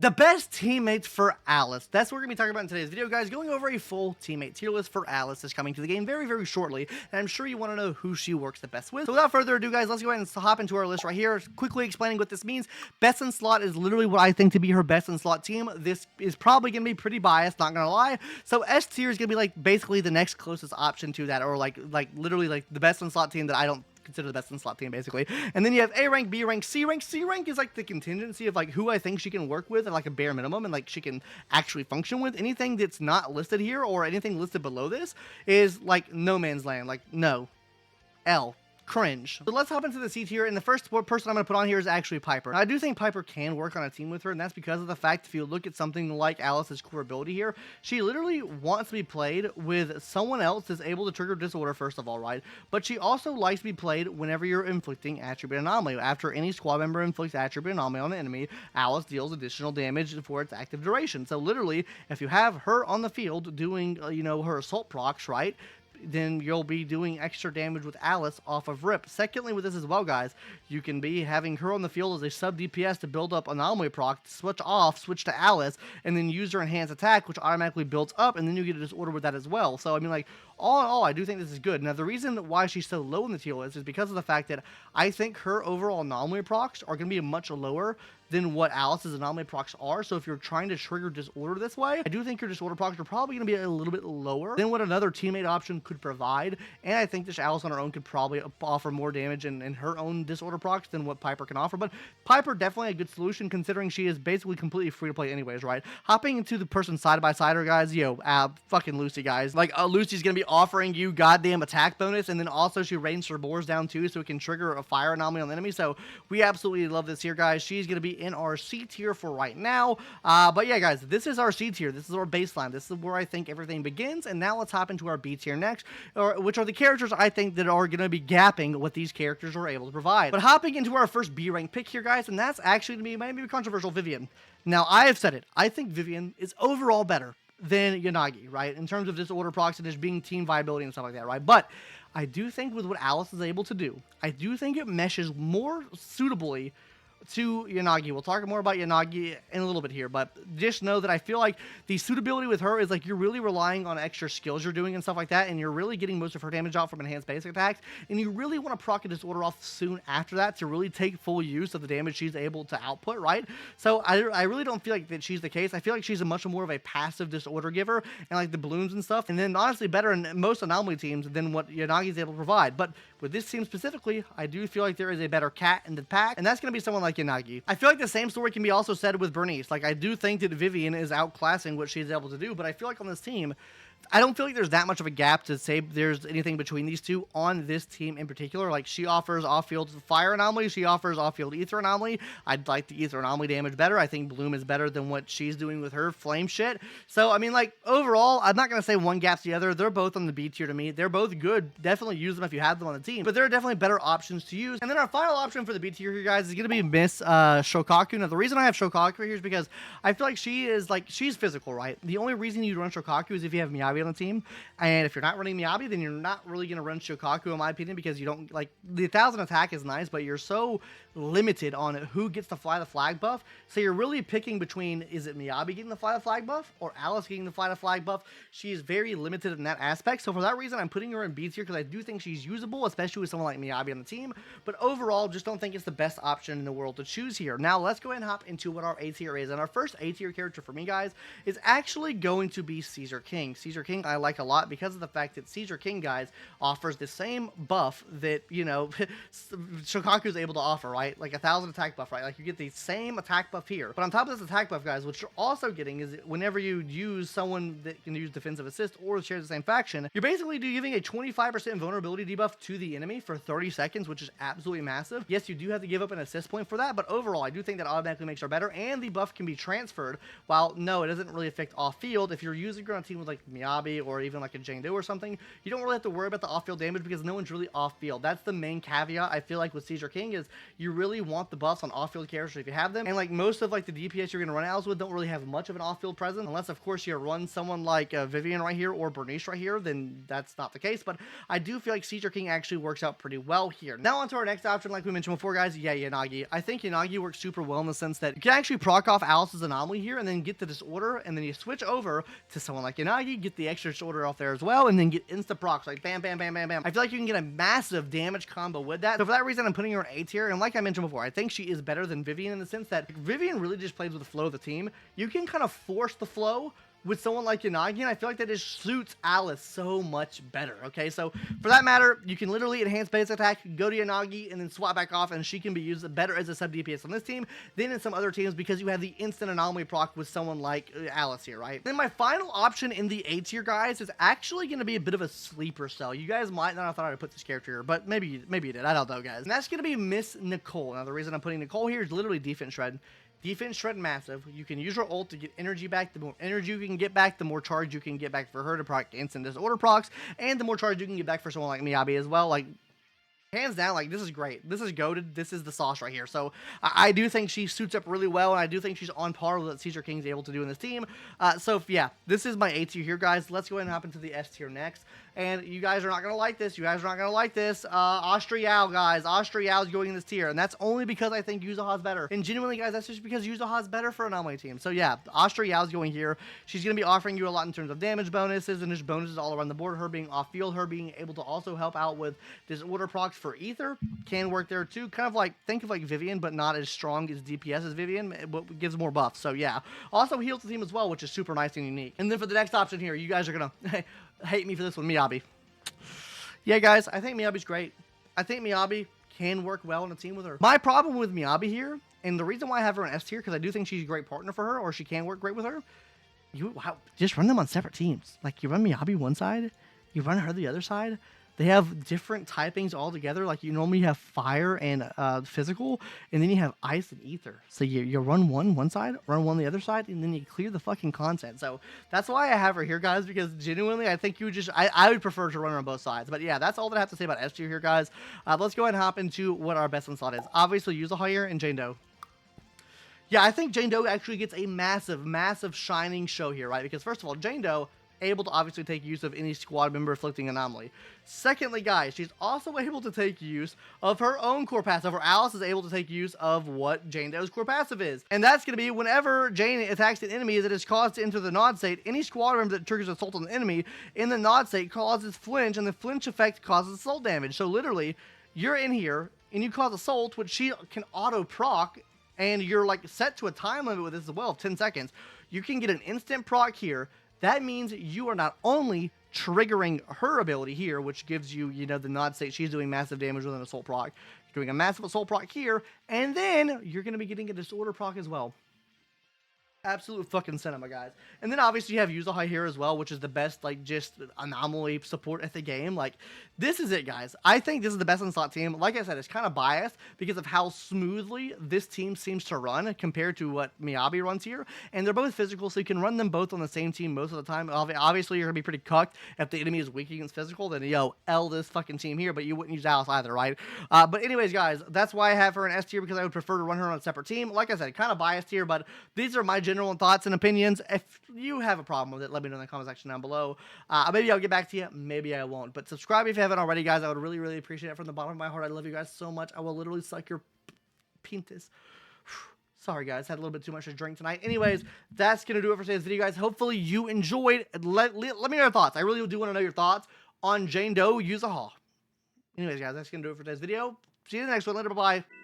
The best teammates for Alice. That's what we're going to be talking about in today's video, guys. Going over a full teammate tier list for Alice is coming to the game very, very shortly. And I'm sure you want to know who she works the best with. So without further ado, guys, let's go ahead and hop into our list right here. Quickly explaining what this means. Best in slot is literally what I think to be her best in slot team. This is probably going to be pretty biased, not going to lie. So S tier is going to be like basically the next closest option to that, or like literally like the best in slot team that I don't consider the best in slot team, basically. And then you have A rank, B rank, C rank. C rank is like the contingency of like who I think she can work with at like a bare minimum and like she can actually function with. Anything that's not listed here or anything listed below this is like no man's land. Like no. L. Cringe. So let's hop into the C tier, and the first person I'm going to put on here is actually Piper. Now, I do think Piper can work on a team with her, and that's because of the fact if you look at something like Alice's core ability here, she literally wants to be played with someone else that's able to trigger disorder, first of all, right? But she also likes to be played whenever you're inflicting attribute anomaly. After any squad member inflicts attribute anomaly on the enemy, Alice deals additional damage for its active duration. So literally, if you have her on the field doing, her assault procs, right? Then you'll be doing extra damage with Alice off of rip. Secondly, with this as well, guys, you can be having her on the field as a sub DPS to build up anomaly proc, switch to Alice, and then use her enhanced attack, which automatically builds up, and then you get a disorder with that as well. So I mean, like, all in all, I do think this is good. Now, the reason why she's so low in the tier list is because of the fact that I think her overall anomaly procs are going to be much lower than what Alice's anomaly procs are. So if you're trying to trigger disorder this way, I do think your disorder procs are probably going to be a little bit lower than what another teammate option could provide. And I think that Alice on her own could probably offer more damage in her own disorder procs than what Piper can offer. But Piper definitely a good solution considering she is basically completely free to play anyways, right? Hopping into the person side by sider, guys, fucking Lucy, guys. Like, Lucy's going to be offering you goddamn attack bonus, and then also she rains her boars down too, so it can trigger a fire anomaly on the enemy. So we absolutely love this here, guys. She's going to be in our C tier for right now. But yeah, guys, this is our C tier. This is our baseline. This is where I think everything begins. And now let's hop into our B tier next, which are the characters I think that are going to be gapping what these characters are able to provide. But hopping into our first B rank pick here, guys, and that's actually to me might be controversial, Vivian. Now, I have said it. I think Vivian is overall better than Yanagi, right? In terms of disorder procs and just being team viability and stuff like that, right? But I do think with what Alice is able to do, I do think it meshes more suitably to Yanagi. We'll talk more about Yanagi in a little bit here, but just know that I feel like the suitability with her is like you're really relying on extra skills you're doing and stuff like that, and you're really getting most of her damage out from enhanced basic attacks, and you really want to proc a disorder off soon after that to really take full use of the damage she's able to output, right? So I really don't feel like that she's the case. I feel like she's a much more of a passive disorder giver and like the balloons and stuff, and then honestly better in most anomaly teams than what Yanagi's able to provide. But with this team specifically, I do feel like there is a better cat in the pack, and that's going to be someone like Yanagi. I feel like the same story can be also said with Bernice. Like, I do think that Vivian is outclassing what she's able to do, but I feel like on this team, I don't feel like there's that much of a gap to say there's anything between these two on this team in particular. Like, she offers off-field fire anomaly. She offers off-field ether anomaly. I'd like the ether anomaly damage better. I think Bloom is better than what she's doing with her flame shit. So, I mean, like, overall, I'm not going to say one gap's the other. They're both on the B tier to me. They're both good. Definitely use them if you have them on the team. But there are definitely better options to use. And then our final option for the B tier here, guys, is going to be Miss Shokaku. Now, the reason I have Shokaku here is because I feel like she's physical, right? The only reason you'd run Shokaku is if you have Miyabi on the team. And if you're not running Miyabi, then you're not really going to run Shokaku, in my opinion, because you don't, like, the 1,000 attack is nice, but you're so limited on who gets the fly the flag buff. So you're really picking between, is it Miyabi getting the fly the flag buff or Alice getting the fly the flag buff? She is very limited in that aspect. So for that reason, I'm putting her in B tier because I do think she's usable, especially with someone like Miyabi on the team. But overall, just don't think it's the best option in the world to choose here. Now, let's go ahead and hop into what our A tier is. And our first A tier character for me, guys, is actually going to be Caesar King. Caesar King I like a lot because of the fact that Caesar King, guys, offers the same buff that, Shokaku is able to offer, right? Like 1,000 attack buff, right? Like, you get the same attack buff here. But on top of this attack buff, guys, what you're also getting is whenever you use someone that can use defensive assist or share the same faction, you're basically giving a 25% vulnerability debuff to the enemy for 30 seconds, which is absolutely massive. Yes, you do have to give up an assist point for that, but overall, I do think that automatically makes her better, and the buff can be transferred. While, no, it doesn't really affect off-field. If you're using her on a team with, like, Miyabi Miyabi or even like a Jane Doe or something, you don't really have to worry about the off-field damage because no one's really off-field. That's the main caveat I feel like with Caesar King is you really want the buffs on off-field characters if you have them. And like most of like the DPS you're going to run Alice with don't really have much of an off-field presence, unless of course you run someone like Vivian right here or Bernice right here, then that's not the case. But I do feel like Caesar King actually works out pretty well here. Now on to our next option, like we mentioned before, guys. Yeah, Yanagi. I think Yanagi works super well in the sense that you can actually proc off Alice's anomaly here and then get the disorder, and then you switch over to someone like Yanagi, get the extra disorder off there as well, and then get insta procs like bam, bam, bam, bam, bam. I feel like you can get a massive damage combo with that. So for that reason, I'm putting her in A tier. And like I mentioned before, I think she is better than Vivian in the sense that Vivian really just plays with the flow of the team. You can kind of force the flow with someone like Yanagi, and I feel like that just suits Alice so much better, okay? So, for that matter, you can literally enhance base attack, go to Yanagi, and then swap back off, and she can be used better as a sub-DPS on this team than in some other teams because you have the instant anomaly proc with someone like Alice here, right? Then my final option in the A tier, guys, is actually going to be a bit of a sleeper cell. You guys might not have thought I'd put this character here, but maybe you did. I don't know, guys. And that's going to be Miss Nicole. Now, the reason I'm putting Nicole here is literally defense shred. Defense shred massive. You can use your ult to get energy back. The more energy you can get back, the more charge you can get back for her to proc instant disorder procs, and the more charge you can get back for someone like Miyabi as well. Like, hands down, like, this is great. This is goated. This is the sauce right here. So I do think she suits up really well, and I do think she's on par with what Caesar King's able to do in this team. So yeah, this is my A tier here, guys. Let's go ahead and hop into the S tier next. And you guys are not going to like this. You guys are not going to like this. Austria, guys. Austria is going in this tier, and that's only because I think Yuzaha is better. And genuinely, guys, that's just because Yuzaha is better for an anomaly team. So yeah, Austria is going here. She's going to be offering you a lot in terms of damage bonuses and just bonuses all around the board. Her being off-field, her being able to also help out with disorder procs for Ether can work there too. Kind of like, think of like Vivian, but not as strong as DPS as Vivian, but gives more buffs. So yeah, also heals the team as well, which is super nice and unique. And then for the next option here, you guys are going to hate me for this one, Miyabi. Yeah, guys, I think Miyabi's great. I think Miyabi can work well in a team with her. My problem with Miyabi here, and the reason why I have her in S tier, because I do think she's a great partner for her, or she can work great with her, just run them on separate teams. Like, you run Miyabi one side, you run her the other side. They have different typings all together. Like, you normally have fire and physical, and then you have ice and ether. So you run one side, run one the other side, and then you clear the fucking content. So that's why I have her here, guys, because genuinely, I think you would just, I would prefer to run her on both sides. But yeah, that's all that I have to say about S tier here, guys. Let's go ahead and hop into what our best in slot is. Obviously, Yuzaha here and Jane Doe. Yeah, I think Jane Doe actually gets a massive, massive shining show here, right? Because first of all, Jane Doe, able to obviously take use of any squad member afflicting anomaly. Secondly, guys, she's also able to take use of her own core passive, or Alice is able to take use of what Jane Doe's core passive is. And that's going to be whenever Jane attacks an enemy that is caused to enter the nod state, any squad member that triggers assault on the enemy in the nod state causes flinch, and the flinch effect causes assault damage. So literally, you're in here, and you cause assault, which she can auto proc, and you're like set to a time limit with this as well of 10 seconds. You can get an instant proc here. That means you are not only triggering her ability here, which gives you, you know, the nod state. She's doing massive damage with an assault proc. You're doing a massive assault proc here, and then you're going to be getting a disorder proc as well. Absolute fucking cinema, guys. And then obviously you have Yuzaha here as well, which is the best, like, just anomaly support at the game. Like, this is it, guys. I think this is the best in slot team. Like I said, it's kind of biased because of how smoothly this team seems to run compared to what Miyabi runs here. And they're both physical, so you can run them both on the same team most of the time. Obviously, you're going to be pretty cucked if the enemy is weak against physical, then, yo, L this fucking team here, but you wouldn't use Alice either, right? But anyways, guys, that's why I have her in S tier, because I would prefer to run her on a separate team. Like I said, kind of biased here, but these are my general thoughts and opinions. If you have a problem with it, let me know in the comment section down below. Maybe I'll get back to you, maybe I won't. But subscribe if you haven't already, guys. I would really, really appreciate it from the bottom of my heart. I love you guys so much. I will literally suck your penis. Sorry, guys. Had a little bit too much to drink tonight. Anyways, that's going to do it for today's video, guys. Hopefully you enjoyed. Let me know your thoughts. I really do want to know your thoughts on Jane Doe Yuzaha. Anyways, guys, that's going to do it for today's video. See you in the next one. Later. Bye-bye.